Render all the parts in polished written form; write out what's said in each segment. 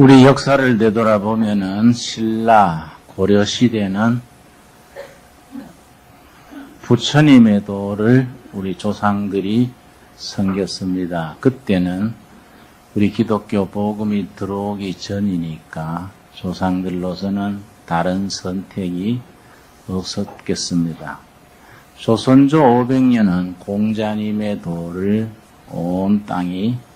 우리 역사를 되돌아보면은 신라 고려 시대는 부처님의 도를 우리 조상들이 섬겼습니다. 그때는 우리 기독교 복음이 들어오기 전이니까 조상들로서는 다른 선택이 없었겠습니다. 조선조 500년은 공자님의 도를 온 땅이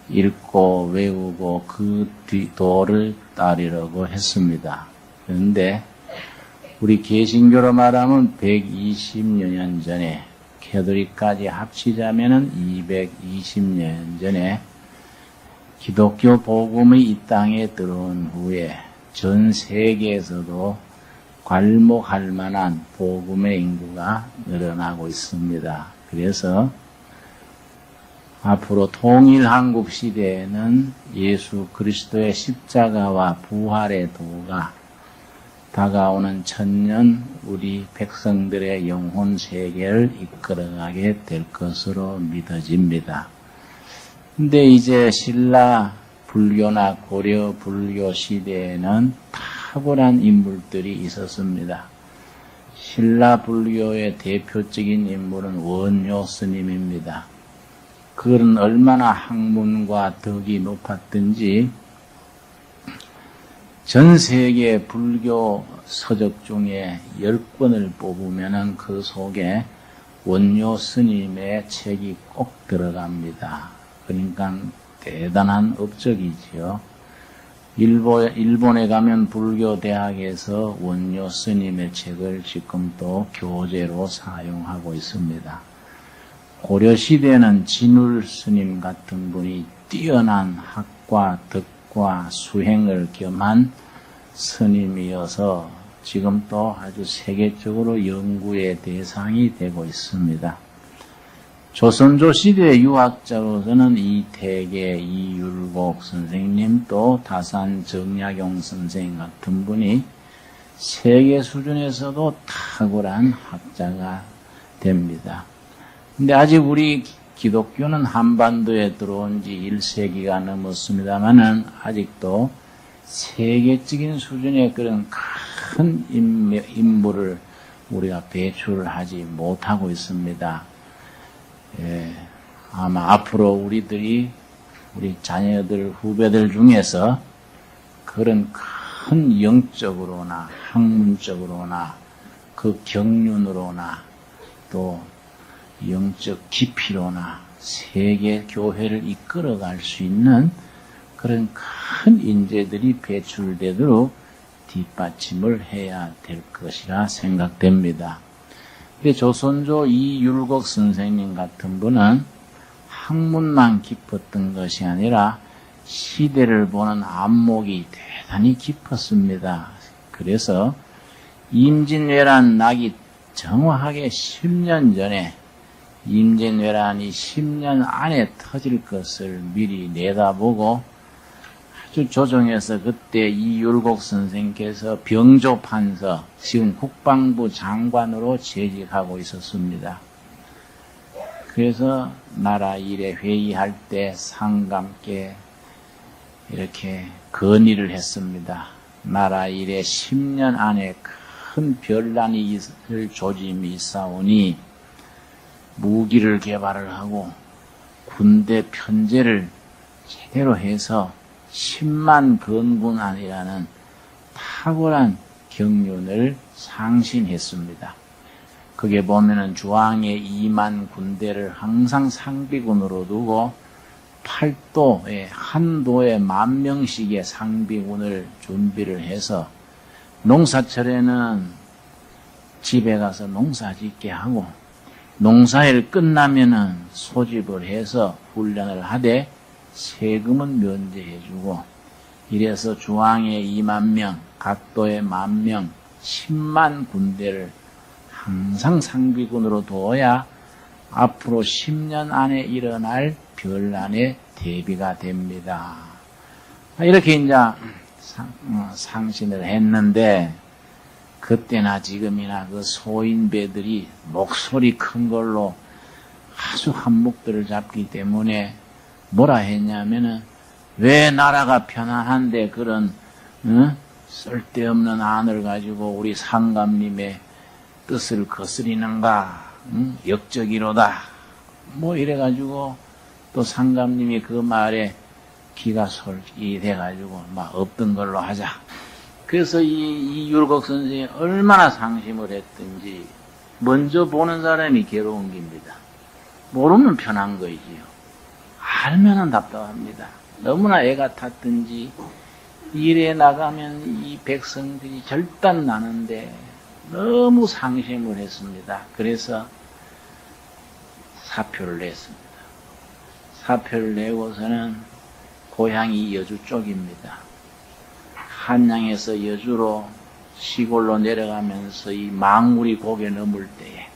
읽고 외우고 그 도를 따르려고 했습니다. 그런데 우리 개신교로 말하면 120여 년 전에, 캐톨릭까지 합치자면은 220년 전에 기독교 복음이 이 땅에 들어온 후에 전 세계에서도 괄목할 만한 복음의 인구가 늘어나고 있습니다. 그래서 앞으로 통일한국 시대에는 예수 그리스도의 십자가와 부활의 도가 다가오는 천년 우리 백성들의 영혼 세계를 이끌어가게 될 것으로 믿어집니다. 근데 이제 신라 불교나 고려 불교 시대에는 탁월한 인물들이 있었습니다. 신라 불교의 대표적인 인물은 원효 스님입니다. 그는 얼마나 학문과 덕이 높았든지 전 세계 불교 서적 중에 10권을 뽑으면 그 속에 원효 스님의 책이 꼭 들어갑니다. 그러니까 대단한 업적이지요. 일본에 가면 불교 대학에서 원효 스님의 책을 지금도 교재로 사용하고 있습니다. 고려시대는 진울 스님 같은 분이 뛰어난 학과 덕과 수행을 겸한 스님이어서 지금도 아주 세계적으로 연구의 대상이 되고 있습니다. 조선조 시대 유학자로서는 이태계, 이율곡 선생님 또 다산 정약용 선생 같은 분이 세계 수준에서도 탁월한 학자가 됩니다. 근데 아직 우리 기독교는 한반도에 들어온 지 1세기가 넘었습니다만은 아직도 세계적인 수준의 그런 큰 인물을 우리가 배출하지 못하고 있습니다. 아마 앞으로 우리 자녀들, 후배들 중에서 그런 큰 영적으로나 학문적으로나 그 경륜으로나 또 영적 깊이로나 세계 교회를 이끌어갈 수 있는 그런 큰 인재들이 배출되도록 뒷받침을 해야 될 것이라 생각됩니다. 조선조 이율곡 선생님 같은 분은 학문만 깊었던 것이 아니라 시대를 보는 안목이 대단히 깊었습니다. 그래서 임진왜란 나기 정확하게 10년 전에 임진왜란이 10년 안에 터질 것을 미리 내다보고 아주 조정해서 그때 이율곡 선생께서 병조판서, 지금 국방부 장관으로 재직하고 있었습니다. 그래서 나라 일에 회의할 때 상감께 이렇게 건의를 했습니다. 나라 일에 10년 안에 큰 변란이 있을 조짐이 있사오니 무기를 개발을 하고 군대 편제를 제대로 해서 10만 건군안이라는 탁월한 경륜을 상신했습니다. 그게 보면은 주황에 2만 군대를 항상 상비군으로 두고 팔도에 한 도에 10,000명씩의 상비군을 준비를 해서 농사철에는 집에 가서 농사 짓게 하고 농사일 끝나면은 소집을 해서 훈련을 하되 세금은 면제해주고 이래서 중앙에 2만 명, 각도에 10,000명, 10만 군대를 항상 상비군으로 둬야 앞으로 10년 안에 일어날 변란의 대비가 됩니다. 이렇게 이제 상신을 했는데 그때나 지금이나 그 소인배들이 목소리 큰 걸로 아주 한몫들을 잡기 때문에 뭐라 했냐면은 왜 나라가 편안한데 그런 쓸데없는 안을 가지고 우리 상감님의 뜻을 거스리는가? 역적이로다. 뭐 이래가지고 또 상감님이 그 말에 기가 솔깃해가지고 막 없던 걸로 하자. 그래서 이 율곡 선생이 얼마나 상심을 했든지 먼저 보는 사람이 괴로운 겁니다. 모르면 편한 거이지요. 알면은 답답합니다. 너무나 애가 탔든지 일에 나가면 이 백성들이 절단 나는데 너무 상심을 했습니다. 그래서 사표를 냈습니다. 사표를 내고서는 고향이 여주 쪽입니다. 한양에서 여주로 시골로 내려가면서 이 망우리 고개 넘을 때에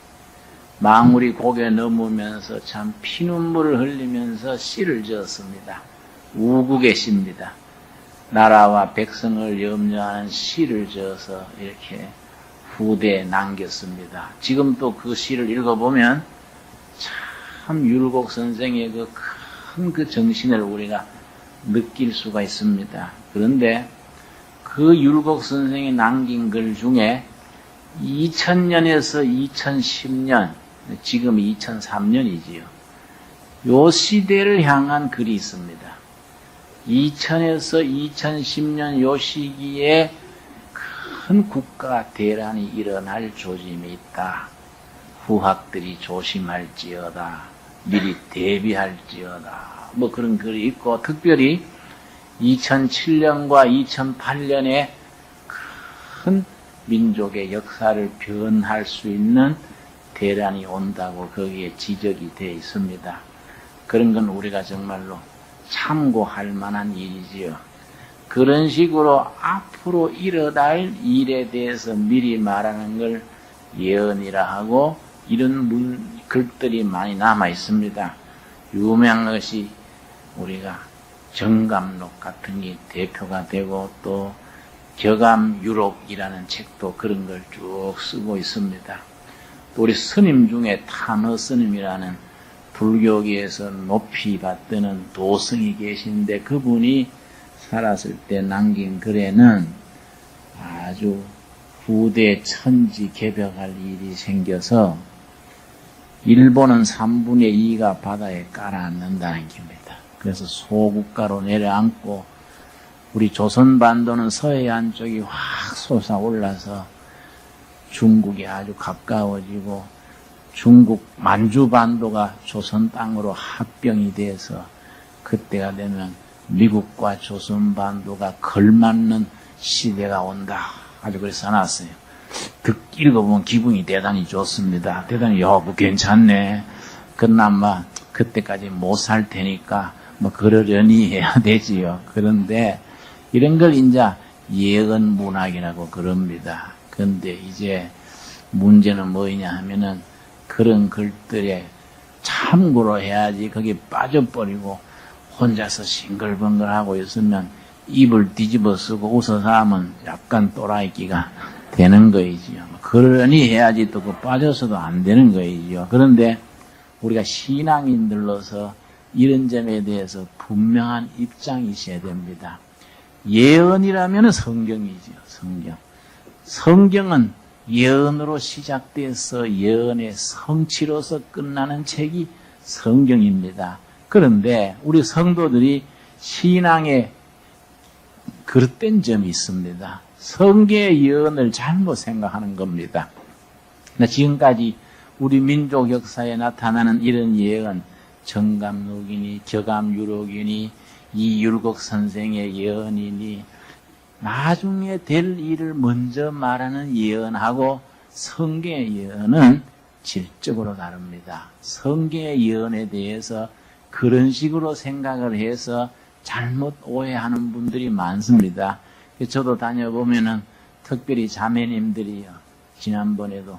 망우리 고개 넘으면서 참 피눈물을 흘리면서 시를 지었습니다. 우국의 시입니다. 나라와 백성을 염려하는 시를 지어서 이렇게 후대에 남겼습니다. 지금 또 그 시를 읽어보면 참 율곡 선생의 그 큰 그 정신을 우리가 느낄 수가 있습니다. 그런데 그 율곡 선생이 남긴 글 중에 2000년에서 2010년, 지금 2003년이지요. 요 시대를 향한 글이 있습니다. 2000에서 2010년 요 시기에 큰 국가 대란이 일어날 조짐이 있다. 후학들이 조심할지어다. 미리 대비할지어다. 뭐 그런 글이 있고, 특별히 2007년과 2008년에 큰 민족의 역사를 변할 수 있는 대란이 온다고 거기에 지적이 되어 있습니다. 그런 건 우리가 정말로 참고할 만한 일이지요. 그런 식으로 앞으로 일어날 일에 대해서 미리 말하는 걸 예언이라 하고, 이런 글들이 많이 남아 있습니다. 유명한 것이 우리가 정감록 같은 게 대표가 되고, 또 격암유록이라는 책도 그런 걸 쭉 쓰고 있습니다. 또 우리 스님 중에 탄허 스님이라는 불교계에서 높이 받드는 도승이 계신데, 그분이 살았을 때 남긴 글에는 아주 후대 천지개벽할 일이 생겨서 일본은 3분의 2가 바다에 깔아앉는다는 겁니다. 그래서 소국가로 내려앉고 우리 조선반도는 서해안 쪽이 확 솟아올라서 중국이 아주 가까워지고, 중국 만주반도가 조선 땅으로 합병이 돼서 그때가 되면 미국과 조선반도가 걸맞는 시대가 온다. 아주 그래서 써놨어요. 읽어보면 기분이 대단히 좋습니다. 대단히, 뭐 괜찮네. 그나마 그때까지 못 살 테니까 뭐 그러려니 해야 되지요. 그런데 이런 걸 이제 예언 문학이라고 그럽니다. 그런데 이제 문제는 뭐냐 하면은 그런 글들에 참고로 해야지 거기에 빠져버리고 혼자서 싱글벙글하고 있으면 입을 뒤집어 쓰고 웃어서 하면 약간 또라이끼가 되는 거이지요. 그러니 해야지 또 그 빠져서도 안 되는 거이지요. 그런데 우리가 신앙인들로서 이런 점에 대해서 분명한 입장이 있어야 됩니다. 예언이라면 성경이지요. 성경. 성경은 예언으로 시작돼서 예언의 성취로서 끝나는 책이 성경입니다. 그런데 우리 성도들이 신앙에 그릇된 점이 있습니다. 성경의 예언을 잘못 생각하는 겁니다. 지금까지 우리 민족 역사에 나타나는 이런 예언, 정감록이니 격암유록이니 이율곡 선생의 예언이니 나중에 될 일을 먼저 말하는 예언하고 성경의 예언은 질적으로 다릅니다. 성경의 예언에 대해서 그런 식으로 생각을 해서 잘못 오해하는 분들이 많습니다. 저도 다녀보면은 특별히 자매님들이요, 지난번에도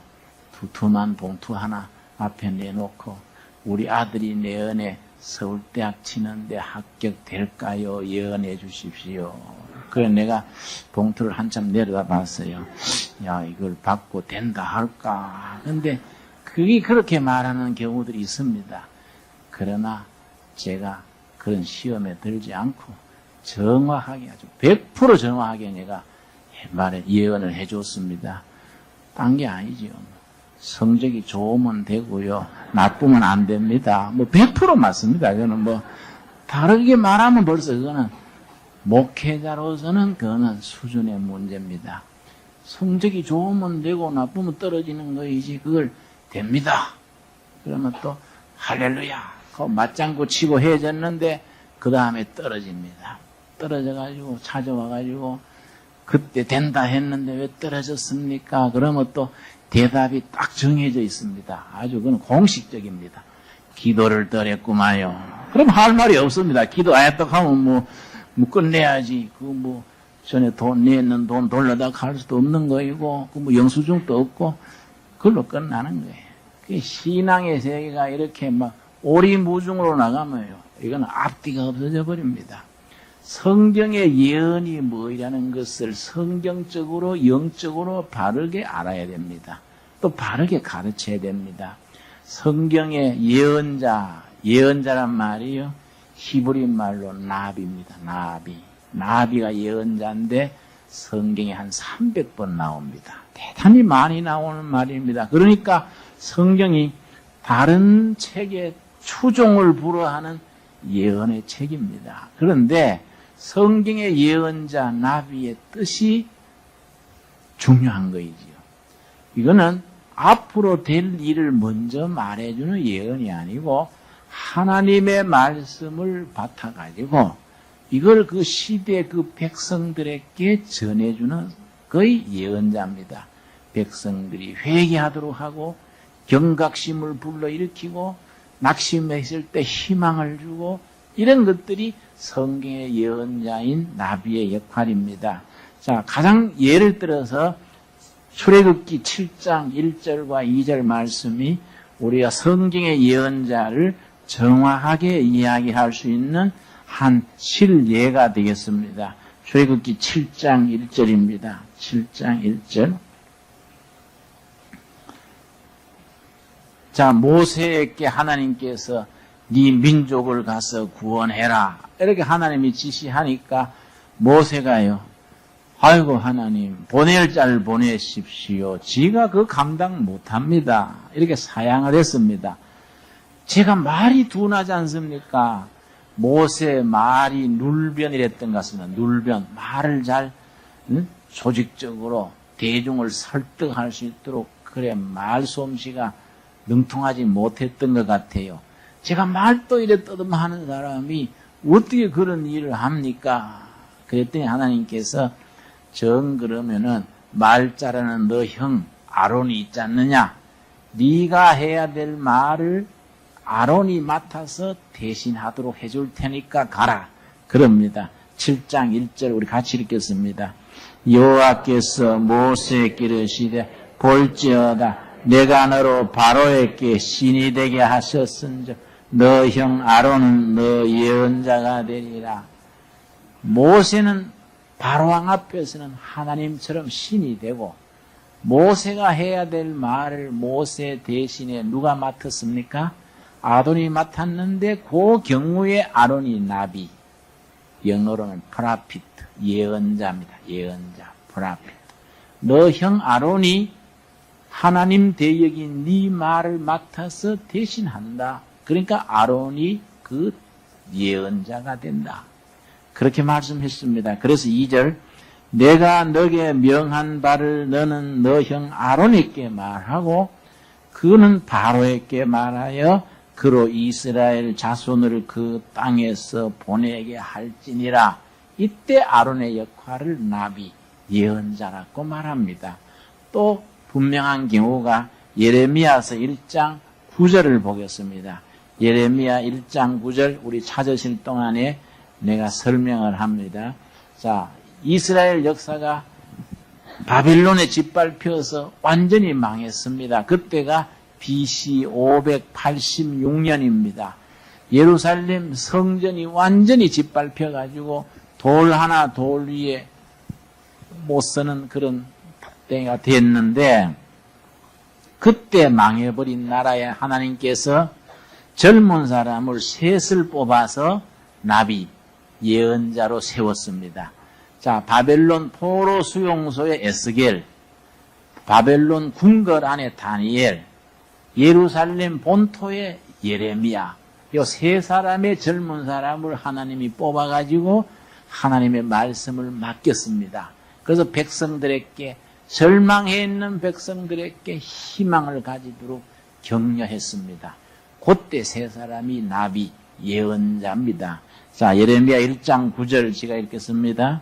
두툼한 봉투 하나 앞에 내놓고 우리 아들이 내년에 서울대학 치는데 합격될까요? 예언해 주십시오. 그래 내가 봉투를 한참 내려다 봤어요. 야, 이걸 받고 된다 할까? 근데 그게 그렇게 말하는 경우들이 있습니다. 그러나 제가 그런 시험에 들지 않고 정확하게 아주 100% 정확하게 내가 말에 예언을 해줬습니다. 딴 게 아니지요. 성적이 좋으면 되고요. 나쁘면 안 됩니다. 100% 맞습니다. 그거는 다르게 말하면 벌써 그거는 목회자로서는 그거는 수준의 문제입니다. 성적이 좋으면 되고 나쁘면 떨어지는 거이지 그걸 됩니다. 그러면 또 할렐루야 맞장구 치고 해졌는데 그 다음에 떨어집니다. 떨어져가지고 찾아와가지고 그때 된다 했는데 왜 떨어졌습니까? 그러면 또 대답이 딱 정해져 있습니다. 아주 그건 공식적입니다. 기도를 떨었구만요. 그럼 할 말이 없습니다. 기도 아야떡 하면 끝내야지. 전에 돈 냈는 돈 돌려다 갈 수도 없는 거이고, 영수증도 없고, 그걸로 끝나는 거예요. 그 신앙의 세계가 이렇게 오리무중으로 나가면요. 이거는 앞뒤가 없어져 버립니다. 성경의 예언이 뭐라는 것을 성경적으로 영적으로 바르게 알아야 됩니다. 또 바르게 가르쳐야 됩니다. 성경의 예언자란 말이요. 히브리 말로 나비입니다. 나비가 예언자인데 성경에 한 300번 나옵니다. 대단히 많이 나오는 말입니다. 그러니까 성경이 다른 책의 추종을 불허하는 예언의 책입니다. 그런데 성경의 예언자 나비의 뜻이 중요한 거이지요. 이거는 앞으로 될 일을 먼저 말해주는 예언이 아니고 하나님의 말씀을 바탕가지고 이걸 그 시대 그 백성들에게 전해주는 거의 예언자입니다. 백성들이 회개하도록 하고 경각심을 불러일으키고 낙심했을 때 희망을 주고 이런 것들이 성경의 예언자인 나비의 역할입니다. 자, 가장 예를 들어서 출애굽기 7장 1절과 2절 말씀이 우리가 성경의 예언자를 정확하게 이야기할 수 있는 한 실예가 되겠습니다. 출애굽기 7장 1절입니다. 7장 1절. 자, 모세에게 하나님께서 네 민족을 가서 구원해라. 이렇게 하나님이 지시하니까 모세가요. 아이고 하나님 보낼 자를 보내십시오. 지가 그 감당 못합니다. 이렇게 사양을 했습니다. 제가 말이 둔하지 않습니까? 모세 말이 눌변이랬던 것 같습니다. 눌변. 말을 잘 조직적으로 대중을 설득할 수 있도록 그래 말솜씨가 능통하지 못했던 것 같아요. 제가 말도 이래 떠듬하는 사람이 어떻게 그런 일을 합니까? 그랬더니 하나님께서 그러면은 말 잘하는 너 형 아론이 있지 않느냐? 네가 해야 될 말을 아론이 맡아서 대신하도록 해줄 테니까 가라. 그럽니다. 7장 1절 우리 같이 읽겠습니다. 여호와께서 모세에게 이르시되 볼지어다 내가 너로 바로에게 신이 되게 하셨은즉 너 형 아론은 너 예언자가 되리라. 모세는 바로왕 앞에서는 하나님처럼 신이 되고 모세가 해야 될 말을 모세 대신에 누가 맡았습니까? 아론이 맡았는데 그 경우에 아론이 나비, 영어로는 프라피트, 예언자입니다. 예언자, 프라피트. 너 형 아론이 하나님 대역인 네 말을 맡아서 대신한다. 그러니까 아론이 그 예언자가 된다. 그렇게 말씀했습니다. 그래서 2절 내가 너에게 명한 바를 너는 너 형 아론에게 말하고 그는 바로에게 말하여 그로 이스라엘 자손을 그 땅에서 보내게 할지니라. 이때 아론의 역할을 나비, 예언자라고 말합니다. 또 분명한 경우가 예레미야서 1장 9절을 보겠습니다. 예레미야 1장 9절 우리 찾으실 동안에 내가 설명을 합니다. 자, 이스라엘 역사가 바빌론에 짓밟혀서 완전히 망했습니다. 그때가 BC 586년입니다. 예루살렘 성전이 완전히 짓밟혀가지고 돌 하나 돌 위에 못 서는 그런 때가 됐는데 그때 망해버린 나라에 하나님께서 젊은 사람을 셋을 뽑아서 나비, 예언자로 세웠습니다. 자, 바벨론 포로 수용소의 에스겔, 바벨론 궁궐 안에 다니엘, 예루살렘 본토의 예레미야, 이 세 사람의 젊은 사람을 하나님이 뽑아가지고 하나님의 말씀을 맡겼습니다. 그래서 백성들에게, 절망해 있는 백성들에게 희망을 가지도록 격려했습니다. 그때 세 사람이 나비, 예언자입니다. 자, 예레미야 1장 9절 제가 읽겠습니다.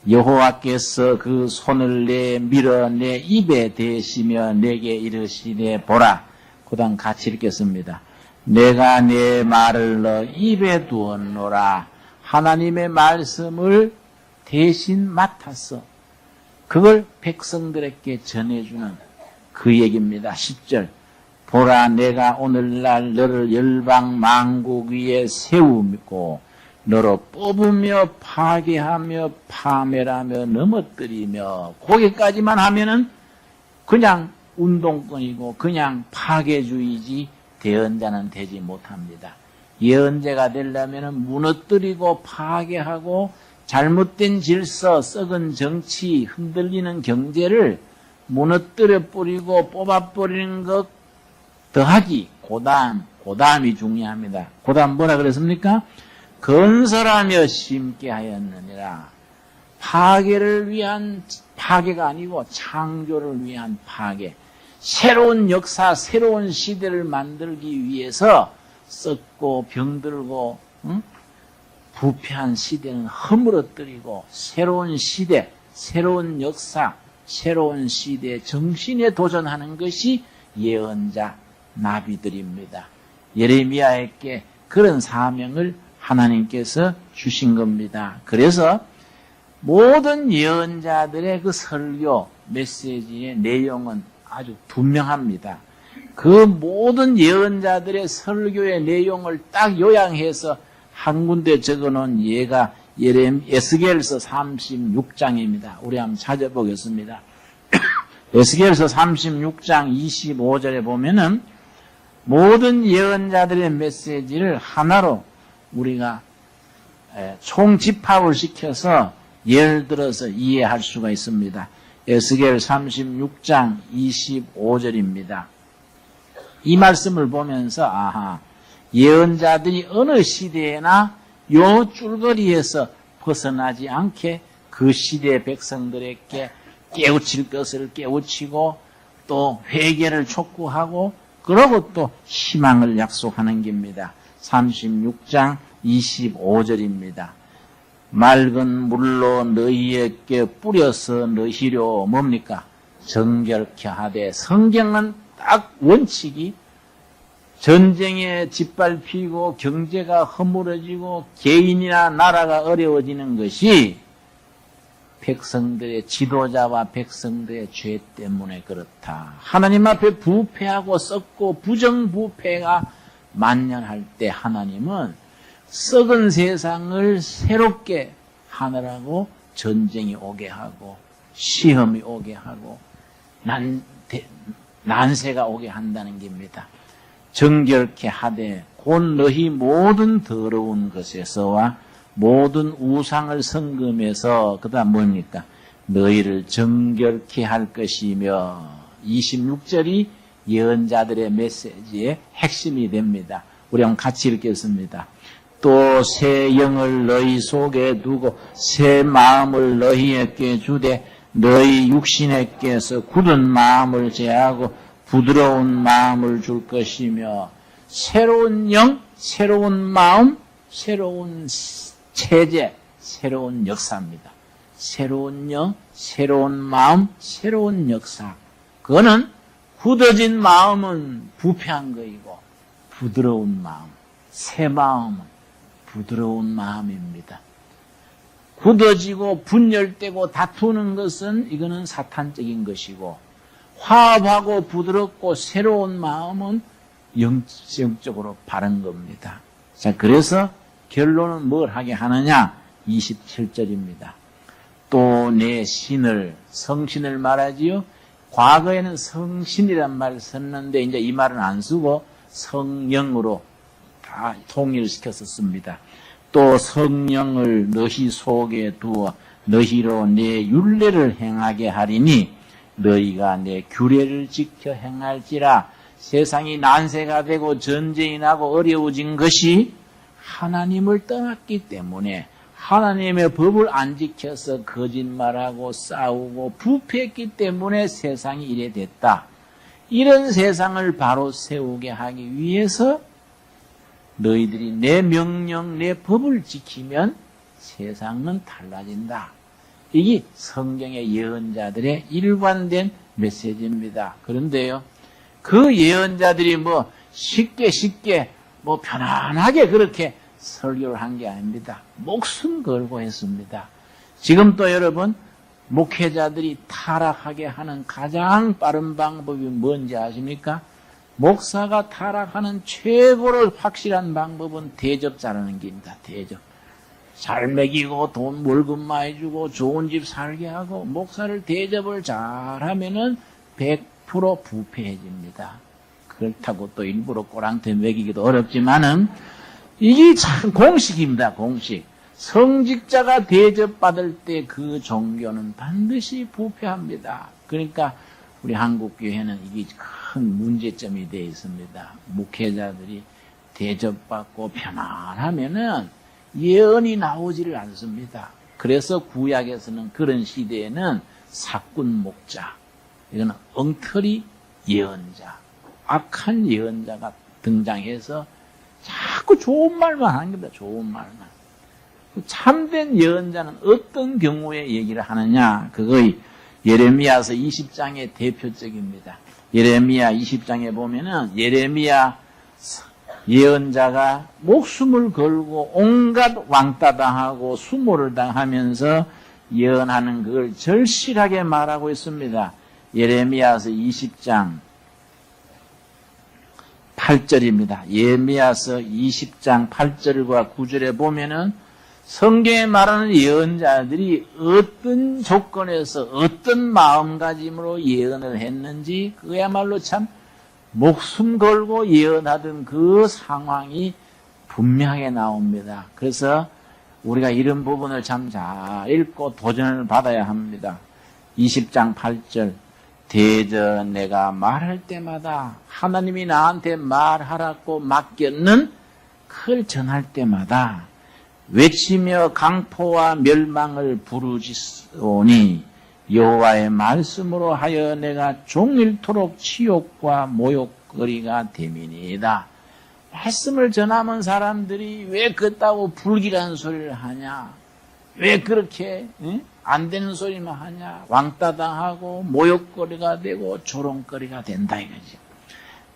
여호와께서 그 손을 밀어 내 입에 대시며 내게 이르시되 보라. 그 다음 같이 읽겠습니다. 내가 내 말을 너 입에 두었노라. 하나님의 말씀을 대신 맡았어. 그걸 백성들에게 전해주는 그 얘기입니다. 10절. 보라, 내가 오늘날 너를 열방 만국 위에 세우고 너로 뽑으며 파괴하며 파멸하며 넘어뜨리며, 거기까지만 하면은 그냥 운동권이고 그냥 파괴주의지 대언자는 되지 못합니다. 예언자가 되려면 무너뜨리고 파괴하고 잘못된 질서, 썩은 정치, 흔들리는 경제를 무너뜨려 뿌리고 뽑아버리는 것 더하기, 고다음이 중요합니다. 고다음 뭐라 그랬습니까? 건설하며 심게 하였느니라. 파괴를 위한 파괴가 아니고 창조를 위한 파괴. 새로운 역사, 새로운 시대를 만들기 위해서 썩고 병들고 부패한 시대는 허물어뜨리고 새로운 시대, 새로운 역사, 새로운 시대 정신에 도전하는 것이 예언자, 나비들입니다. 예레미야에게 그런 사명을 하나님께서 주신 겁니다. 그래서 모든 예언자들의 그 설교, 메시지의 내용은 아주 분명합니다. 그 모든 예언자들의 설교의 내용을 딱 요약해서 한 군데 적어놓은 예가 에스겔서 36장입니다. 우리 한번 찾아보겠습니다. 에스겔서 36장 25절에 보면은 모든 예언자들의 메시지를 하나로 우리가 총집합을 시켜서 예를 들어서 이해할 수가 있습니다. 에스겔 36장 25절입니다. 이 말씀을 보면서 예언자들이 어느 시대에나 요 줄거리에서 벗어나지 않게 그 시대의 백성들에게 깨우칠 것을 깨우치고 또 회개를 촉구하고 그러고 또 희망을 약속하는 겁니다. 36장 25절입니다. 맑은 물로 너희에게 뿌려서 너희로 뭡니까? 정결케 하되, 성경은 딱 원칙이 전쟁에 짓밟히고 경제가 허물어지고 개인이나 나라가 어려워지는 것이 백성들의, 지도자와 백성들의 죄 때문에 그렇다. 하나님 앞에 부패하고 썩고 부정부패가 만연할 때 하나님은 썩은 세상을 새롭게 하느라고 전쟁이 오게 하고 시험이 오게 하고 난세가 오게 한다는 겁니다. 정결케 하되 곧 너희 모든 더러운 것에서와 모든 우상을 섬금해서 그 다음 뭡니까? 너희를 정결케 할 것이며, 26절이 예언자들의 메시지의 핵심이 됩니다. 우리 한번 같이 읽겠습니다. 또 새 영을 너희 속에 두고 새 마음을 너희에게 주되 너희 육신에게서 굳은 마음을 제하고 부드러운 마음을 줄 것이며, 새로운 영, 새로운 마음, 새로운 체제, 새로운 역사입니다. 새로운 영, 새로운 마음, 새로운 역사. 그거는 굳어진 마음은 부패한 거이고 부드러운 마음, 새 마음은 부드러운 마음입니다. 굳어지고 분열되고 다투는 것은 이거는 사탄적인 것이고, 화합하고 부드럽고 새로운 마음은 영적으로 바른 겁니다. 자, 그래서 결론은 뭘 하게 하느냐? 27절입니다. 또 내 신을, 성신을 말하지요. 과거에는 성신이란 말을 썼는데 이제 이 말은 안 쓰고 성령으로 다 통일시켰었습니다. 또 성령을 너희 속에 두어 너희로 내 율례를 행하게 하리니 너희가 내 규례를 지켜 행할지라. 세상이 난세가 되고 전쟁이 나고 어려워진 것이 하나님을 떠났기 때문에, 하나님의 법을 안 지켜서 거짓말하고 싸우고 부패했기 때문에 세상이 이래 됐다. 이런 세상을 바로 세우게 하기 위해서 너희들이 내 명령, 내 법을 지키면 세상은 달라진다. 이게 성경의 예언자들의 일관된 메시지입니다. 그런데요, 그 예언자들이 쉽게 편안하게 그렇게 설교를 한 게 아닙니다. 목숨 걸고 했습니다. 지금 또 여러분, 목회자들이 타락하게 하는 가장 빠른 방법이 뭔지 아십니까? 목사가 타락하는 최고로 확실한 방법은 대접 잘하는 길입니다. 대접. 잘 먹이고 돈 월급 많이 주고 좋은 집 살게 하고 목사를 대접을 잘하면은 100% 부패해집니다. 그렇다고 또 일부러 꼬랑테 먹이기도 어렵지만은 이게 참 공식입니다. 공식. 성직자가 대접받을 때 그 종교는 반드시 부패합니다. 그러니까 우리 한국교회는 이게 큰 문제점이 되어 있습니다. 목회자들이 대접받고 편안하면은 예언이 나오지를 않습니다. 그래서 구약에서는 그런 시대에는 사꾼 목자, 이거는 엉터리 예언자, 악한 예언자가 등장해서 자꾸 좋은 말만 하는 겁니다. 좋은 말만. 참된 예언자는 어떤 경우에 얘기를 하느냐? 그거의 예레미야서 20장의 대표적입니다. 예레미야 20장에 보면은 예레미야 예언자가 목숨을 걸고 온갖 왕따 당하고 수모를 당하면서 예언하는 그걸 절실하게 말하고 있습니다. 예레미야서 20장 8절입니다. 예레미야서 20장 8절과 9절에 보면은 성경에 말하는 예언자들이 어떤 조건에서 어떤 마음가짐으로 예언을 했는지 그야말로 참 목숨 걸고 예언하던 그 상황이 분명하게 나옵니다. 그래서 우리가 이런 부분을 참 잘 읽고 도전을 받아야 합니다. 20장 8절 대저 내가 말할 때마다 하나님이 나한테 말하라고 맡겼는 그걸 전할 때마다 외치며 강포와 멸망을 부르짖으니 여호와의 말씀으로 하여 내가 종일토록 치욕과 모욕거리가 됨이니이다. 말씀을 전하면 사람들이 왜 그따고 불길한 소리를 하냐? 왜 그렇게 안 되는 소리만 하냐? 왕따당하고 모욕거리가 되고 조롱거리가 된다 이거지.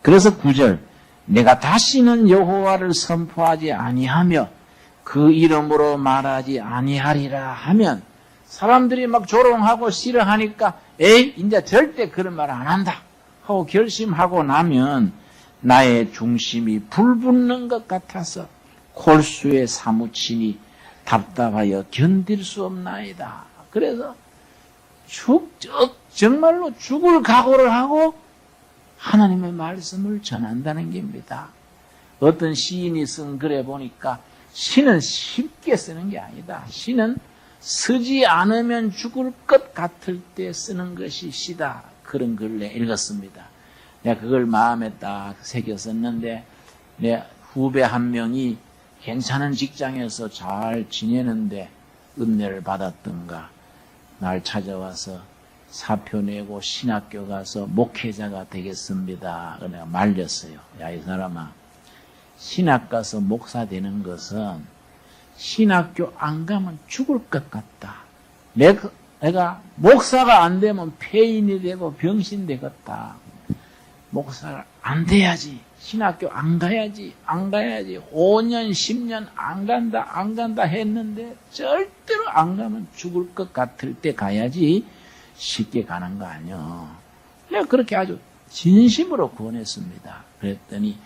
그래서 9절 내가 다시는 여호와를 선포하지 아니하며 그 이름으로 말하지 아니하리라 하면 사람들이 막 조롱하고 싫어하니까 에이 이제 절대 그런 말 안 한다 하고 결심하고 나면 나의 중심이 불붙는 것 같아서 골수에 사무치니 답답하여 견딜 수 없나이다. 그래서 정말로 죽을 각오를 하고 하나님의 말씀을 전한다는 겁니다. 어떤 시인이 쓴 글에 보니까 시는 쉽게 쓰는 게 아니다. 시는 쓰지 않으면 죽을 것 같을 때 쓰는 것이 시다. 그런 글을 읽었습니다. 내가 그걸 마음에 딱 새겼었는데 내 후배 한 명이 괜찮은 직장에서 잘 지내는데 은혜를 받았던가 날 찾아와서 사표 내고 신학교 가서 목회자가 되겠습니다. 내가 말렸어요. 야, 이 사람아, 신학 가서 목사 되는 것은 신학교 안 가면 죽을 것 같다. 내가 목사가 안 되면 폐인이 되고 병신 되겠다. 목사가 안 돼야지. 신학교 안 가야지. 5년, 10년 안 간다 했는데 절대로 안 가면 죽을 것 같을 때 가야지 쉽게 가는 거 아니요. 내가 그렇게 아주 진심으로 권했습니다. 그랬더니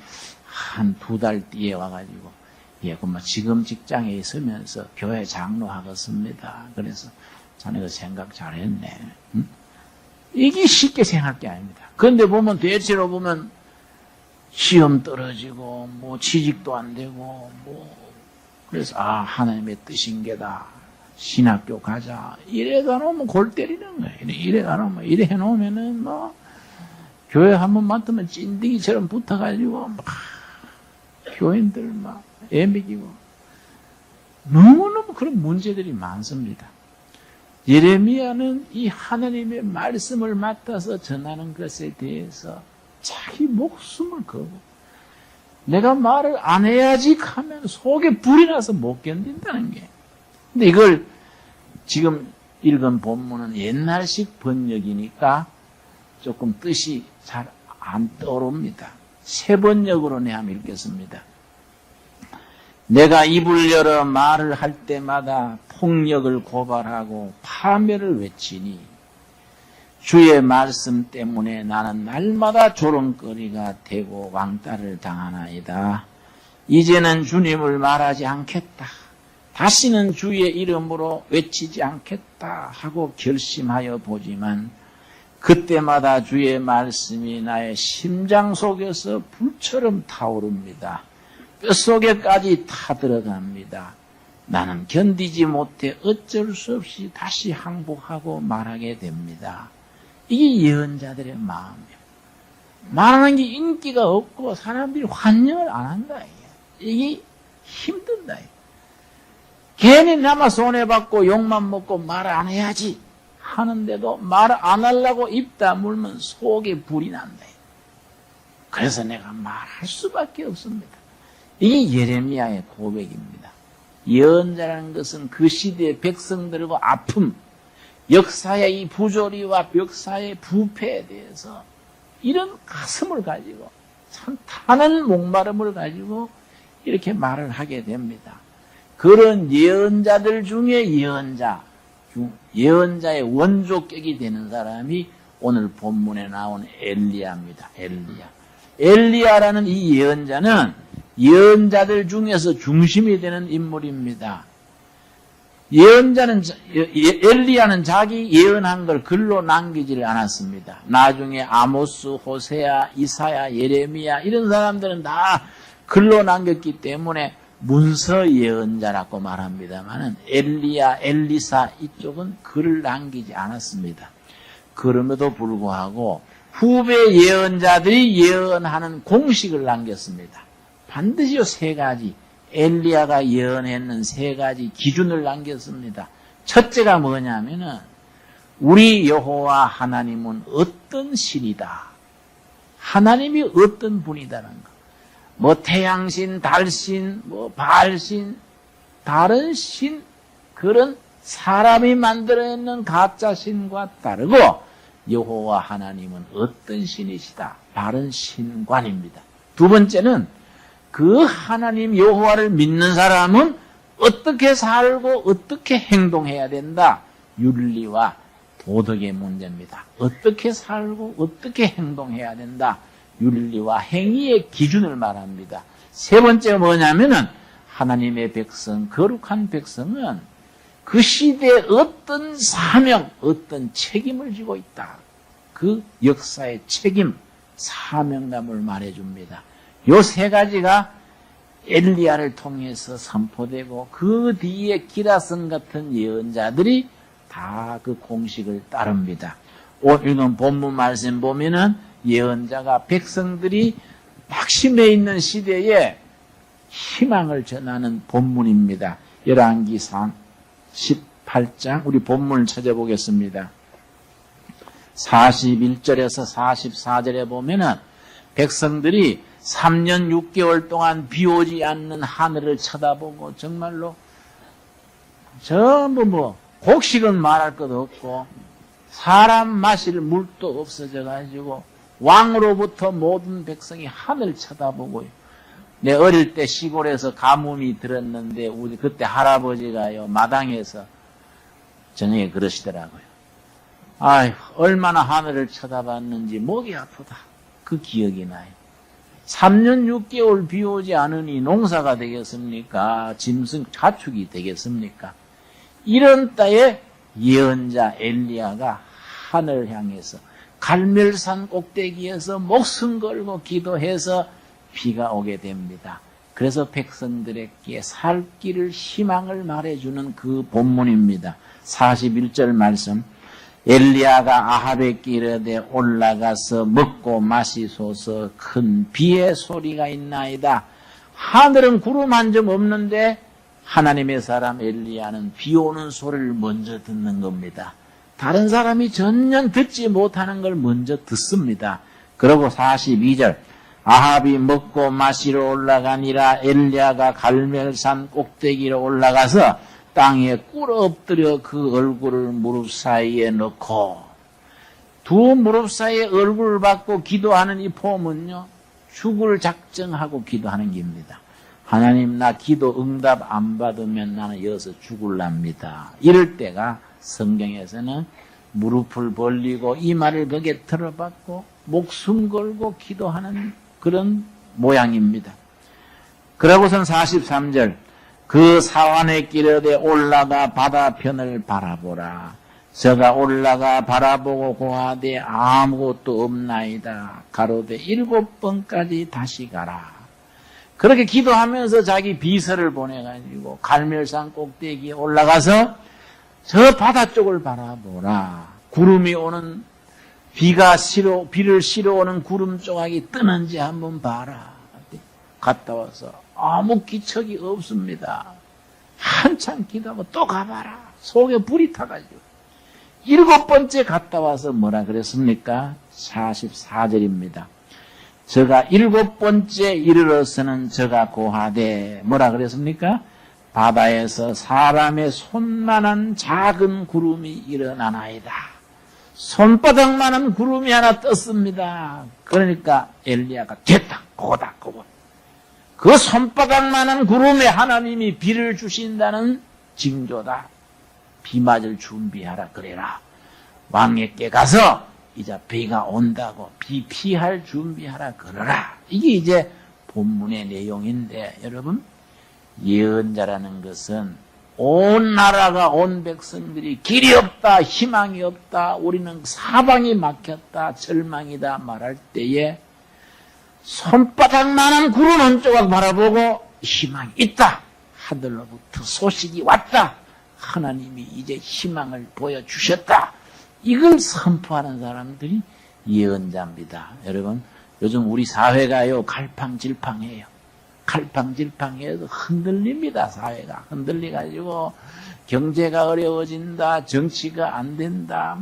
한 2달 뒤에 와가지고 그럼 지금 직장에 있으면서 교회 장로하겠습니다. 그래서 자네가 생각 잘했네. 응? 이게 쉽게 생각할 게 아닙니다. 그런데 보면 대체로 보면 시험 떨어지고 취직도 안 되고 그래서 하나님의 뜻인 게다. 신학교 가자. 이래 가놓으면 골 때리는 거예요. 이래 가놓으면 이래 해놓으면은 뭐 교회 한번 맡으면 찐득이처럼 붙어가지고 막 교인들 막 애먹이고 너무너무 그런 문제들이 많습니다. 예레미야는 이 하나님의 말씀을 맡아서 전하는 것에 대해서 자기 목숨을 걸고 내가 말을 안 해야지 하면 속에 불이 나서 못 견딘다는 게. 근데 이걸 지금 읽은 본문은 옛날식 번역이니까 조금 뜻이 잘 안 떠오릅니다. 새 번역으로 내가 한번 읽겠습니다. 내가 입을 열어 말을 할 때마다 폭력을 고발하고 파멸을 외치니 주의 말씀 때문에 나는 날마다 조롱거리가 되고 왕따를 당하나이다. 이제는 주님을 말하지 않겠다. 다시는 주의 이름으로 외치지 않겠다 하고 결심하여 보지만 그때마다 주의 말씀이 나의 심장 속에서 불처럼 타오릅니다. 뼛속에까지 타들어갑니다. 나는 견디지 못해 어쩔 수 없이 다시 항복하고 말하게 됩니다. 이게 예언자들의 마음이에요. 말하는 게 인기가 없고 사람들이 환영을 안 한다. 이게 힘든다. 괜히 나만 손해받고 욕만 먹고 말 안 해야지 하는데도 말 안 하려고 입 다물면 속에 불이 난다. 그래서 내가 말할 수밖에 없습니다. 이게 예레미야의 고백입니다. 예언자라는 것은 그 시대의 백성들과 아픔, 역사의 이 부조리와 역사의 부패에 대해서 이런 가슴을 가지고 참 타는 목마름을 가지고 이렇게 말을 하게 됩니다. 그런 예언자들 중에 예언자의 원조격이 되는 사람이 오늘 본문에 나온 엘리야입니다. 엘리야라는 이 예언자는 예언자들 중에서 중심이 되는 인물입니다. 엘리야는 자기 예언한 걸 글로 남기지를 않았습니다. 나중에 아모스, 호세아, 이사야, 예레미야 이런 사람들은 다 글로 남겼기 때문에 문서 예언자라고 말합니다만은 엘리야, 엘리사 이쪽은 글을 남기지 않았습니다. 그럼에도 불구하고 후배 예언자들이 예언하는 공식을 남겼습니다. 반드시 요 세 가지, 엘리야가 예언했는 세 가지 기준을 남겼습니다. 첫째가 뭐냐면은 우리 여호와 하나님은 어떤 신이다. 하나님이 어떤 분이다는 거. 뭐 태양신, 달신, 뭐 바알신, 다른 신, 그런 사람이 만들어내는 가짜 신과 다르고 여호와 하나님은 어떤 신이시다. 바른 신관입니다. 두 번째는 그 하나님 여호와를 믿는 사람은 어떻게 살고 어떻게 행동해야 된다. 윤리와 도덕의 문제입니다. 어떻게 살고 어떻게 행동해야 된다. 윤리와 행위의 기준을 말합니다. 세 번째가 뭐냐면은 하나님의 백성, 거룩한 백성은 그 시대에 어떤 사명, 어떤 책임을 지고 있다. 그 역사의 책임, 사명감을 말해줍니다. 요 세 가지가 엘리야를 통해서 선포되고 그 뒤에 기라성 같은 예언자들이 다 그 공식을 따릅니다. 오늘 본문 말씀 보면은 예언자가 백성들이 막심해 있는 시대에 희망을 전하는 본문입니다. 열왕기상 18장 우리 본문을 찾아보겠습니다. 41절에서 44절에 보면은 백성들이 3년 6개월 동안 비 오지 않는 하늘을 쳐다보고 정말로 전부 곡식은 말할 것 없고 사람 마실 물도 없어져 가지고 왕으로부터 모든 백성이 하늘 쳐다보고요. 내 어릴 때 시골에서 가뭄이 들었는데 우리 그때 할아버지가요 마당에서 저녁에 그러시더라고요. 아휴 얼마나 하늘을 쳐다봤는지 목이 아프다. 그 기억이 나요. 3년 6개월 비 오지 않으니 농사가 되겠습니까? 짐승 가축이 되겠습니까? 이런 때에 예언자 엘리야가 하늘을 향해서 갈멜산 꼭대기에서 목숨 걸고 기도해서 비가 오게 됩니다. 그래서 백성들에게 살 길을 희망을 말해주는 그 본문입니다. 41절 말씀. 엘리야가 아합에게 이르되 올라가서 먹고 마시소서 큰 비의 소리가 있나이다. 하늘은 구름 한 점 없는데 하나님의 사람 엘리야는 비 오는 소리를 먼저 듣는 겁니다. 다른 사람이 전혀 듣지 못하는 걸 먼저 듣습니다. 그리고 42절 아합이 먹고 마시러 올라가니라 엘리야가 갈멜산 꼭대기로 올라가서 땅에 꿇어 엎드려 그 얼굴을 무릎 사이에 넣고 두 무릎 사이에 얼굴을 받고 기도하는 이 폼은요 죽을 작정하고 기도하는 겁니다. 하나님 나 기도 응답 안 받으면 나는 여기서 죽을랍니다. 이럴 때가 성경에서는 무릎을 벌리고 이마를 벽에 들어받고 목숨 걸고 기도하는 그런 모양입니다. 그러고선 43절 그 사환의 길에 올라가 바다편을 바라보라. 저가 올라가 바라보고 고하되 아무것도 없나이다. 가로되 7번까지 다시 가라. 그렇게 기도하면서 자기 비서를 보내가지고 갈멜산 꼭대기에 올라가서 저 바다 쪽을 바라보라. 구름이 오는 비를 실어 오는 구름 조각이 뜨는지 한번 봐라. 갔다 와서 아무 기척이 없습니다. 한참 기도하고 또 가봐라. 속에 불이 타가지고 7번째 갔다 와서 뭐라 그랬습니까? 44절입니다. 저가 7번째 이르러서는 저가 고하되 뭐라 그랬습니까? 바다에서 사람의 손만한 작은 구름이 일어나나이다. 손바닥만한 구름이 하나 떴습니다. 그러니까 엘리야가 됐다. 그거다. 그거. 그 손바닥만한 구름에 하나님이 비를 주신다는 징조다. 비 맞을 준비하라 그래라. 왕에게 가서 이제 비가 온다고 비 피할 준비하라 그러라. 이게 이제 본문의 내용인데 여러분 예언자라는 것은 온 나라가 온 백성들이 길이 없다 희망이 없다 우리는 사방이 막혔다 절망이다 말할 때에 손바닥만한 구름 한 조각 바라보고 희망이 있다. 하늘로부터 소식이 왔다. 하나님이 이제 희망을 보여주셨다. 이걸 선포하는 사람들이 예언자입니다. 여러분 요즘 우리 사회가요 갈팡질팡해요. 갈팡질팡해서 흔들립니다. 사회가 흔들려가지고 경제가 어려워진다. 정치가 안 된다.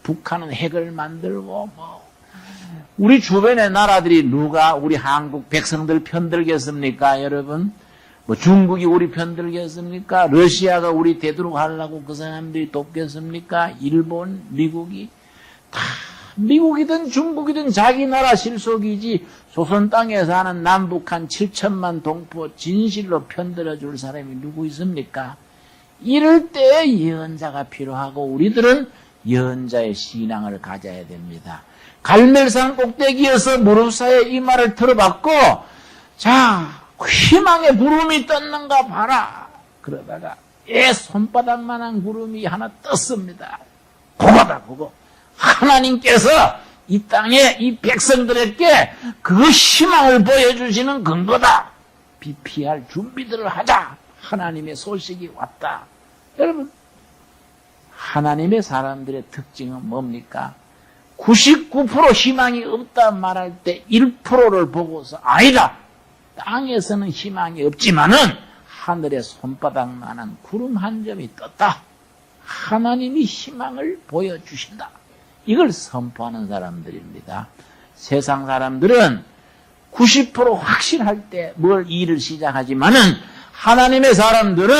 북한은 핵을 만들고 우리 주변의 나라들이 누가 우리 한국 백성들 편들겠습니까? 여러분 중국이 우리 편들겠습니까? 러시아가 우리 되도록 하려고 그 사람들이 돕겠습니까? 일본, 미국이 다 미국이든 중국이든 자기 나라 실속이지 조선 땅에 사는 남북한 7천만 동포 진실로 편들어줄 사람이 누구 있습니까? 이럴 때 예언자가 필요하고 우리들은 예언자의 신앙을 가져야 됩니다. 갈멜산 꼭대기에서 무릎 사이에 이마를 틀어박고 자 희망의 구름이 떴는가 봐라. 그러다가 손바닥만한 구름이 하나 떴습니다. 그거다 그거. 하나님께서 이 땅에 이 백성들에게 그 희망을 보여주시는 근거다. 비 피할 준비들을 하자. 하나님의 소식이 왔다. 여러분 하나님의 사람들의 특징은 뭡니까? 99% 희망이 없다 말할 때 1%를 보고서 아니다. 땅에서는 희망이 없지만은 하늘에 손바닥만한 구름 한 점이 떴다. 하나님이 희망을 보여주신다. 이걸 선포하는 사람들입니다. 세상 사람들은 90% 확신할 때 뭘 일을 시작하지만은 하나님의 사람들은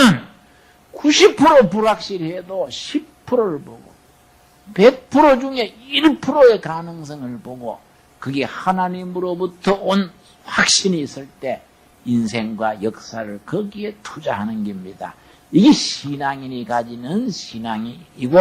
90% 불확실해도 10%를 보고 100% 중에 1%의 가능성을 보고 그게 하나님으로부터 온 확신이 있을 때 인생과 역사를 거기에 투자하는 겁니다. 이게 신앙인이 가지는 신앙이고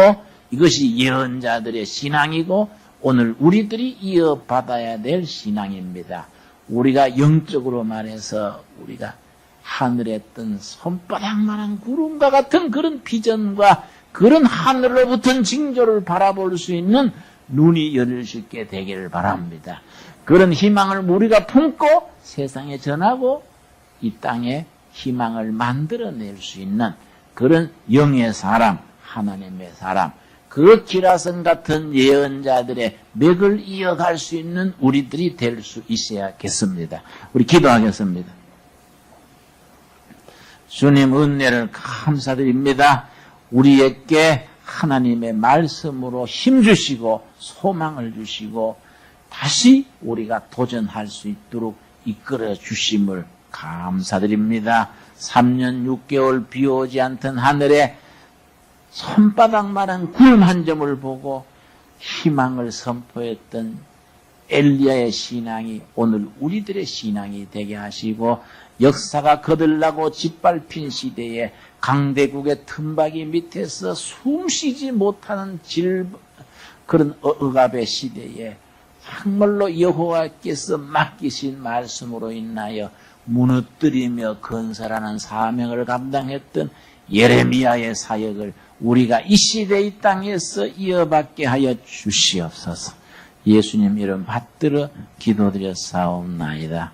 이것이 예언자들의 신앙이고 오늘 우리들이 이어받아야 될 신앙입니다. 우리가 영적으로 말해서 우리가 하늘에 뜬 손바닥만한 구름과 같은 그런 비전과 그런 하늘로부터 징조를 바라볼 수 있는 눈이 열릴 수 있게 되기를 바랍니다. 그런 희망을 우리가 품고 세상에 전하고 이 땅에 희망을 만들어낼 수 있는 그런 영의 사람, 하나님의 사람, 그 기라성 같은 예언자들의 맥을 이어갈 수 있는 우리들이 될 수 있어야겠습니다. 우리 기도하겠습니다. 주님 은혜를 감사드립니다. 우리에게 하나님의 말씀으로 힘주시고 소망을 주시고 다시 우리가 도전할 수 있도록 이끌어 주심을 감사드립니다. 3년 6개월 비 오지 않던 하늘에 손바닥만한 구름 한 점을 보고 희망을 선포했던 엘리야의 신앙이 오늘 우리들의 신앙이 되게 하시고 역사가 거들나고 짓밟힌 시대에 강대국의 틈바기 밑에서 숨쉬지 못하는 그런 억압의 시대에 정말로 여호와께서 맡기신 말씀으로 인하여 무너뜨리며 건설하는 사명을 감당했던 예레미야의 사역을 우리가 이 시대 이 땅에서 이어받게 하여 주시옵소서. 예수님 이름 받들어 기도드렸사옵나이다.